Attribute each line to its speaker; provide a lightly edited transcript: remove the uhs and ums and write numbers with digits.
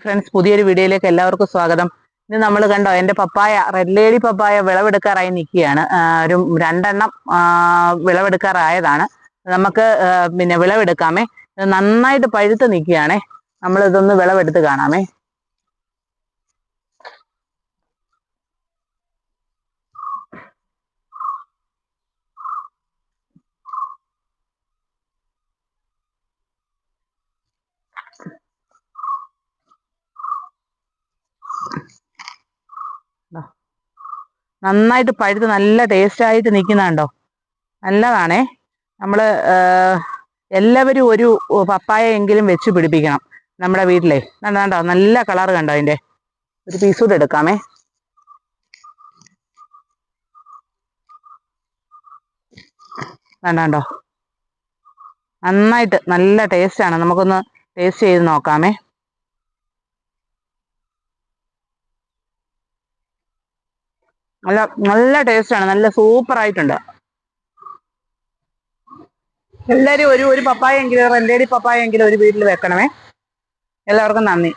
Speaker 1: Friends, പുതിയൊരു വീഡിയോയിലേക്ക് എല്ലാവർക്കും സ്വാഗതം. ഇന്ന് നമ്മൾ കണ്ടോ, എൻ്റെ പപ്പായ, റെഡ് ലേഡി പപ്പായ വിളവെടുക്കാറായി നിൽക്കുകയാണ്. ഒരു 2 എണ്ണം വിളവെടുക്കാറായതാണ്. നമുക്ക് പിന്നെ വിളവെടുക്കാമേ. നന്നായിട്ട് പഴുത്ത് നിൽക്കുകയാണേ. നമ്മളിതൊന്ന് വിളവെടുത്ത് കാണാമേ. നന്നായിട്ട് പഴുത്ത് നല്ല ടേസ്റ്റ് ആയിട്ട് നിൽക്കുന്നുണ്ടോ? നല്ലതാണേ. നമ്മൾ എല്ലാവരും ഒരു പപ്പായ എങ്കിലും വെച്ച് പിടിപ്പിക്കണം നമ്മുടെ വീട്ടിലെ. കണ്ടോ, നല്ല കളർ കണ്ടോ? അതിൻ്റെ ഒരു പീസ് കൂടെ എടുക്കാമേ. കണ്ടോ, നന്നായിട്ട് നല്ല ടേസ്റ്റാണ്. നമുക്കൊന്ന് ടേസ്റ്റ് ചെയ്ത് നോക്കാമേ. നല്ല നല്ല ടേസ്റ്റാണ്, നല്ല സൂപ്പറായിട്ടുണ്ട്. എല്ലാവരും ഒരു പപ്പായ എങ്കിലും, റെഡ് ലേഡി പപ്പായ എങ്കിലും ഒരു വീട്ടിൽ വെക്കണമേ. എല്ലാവർക്കും നന്ദി.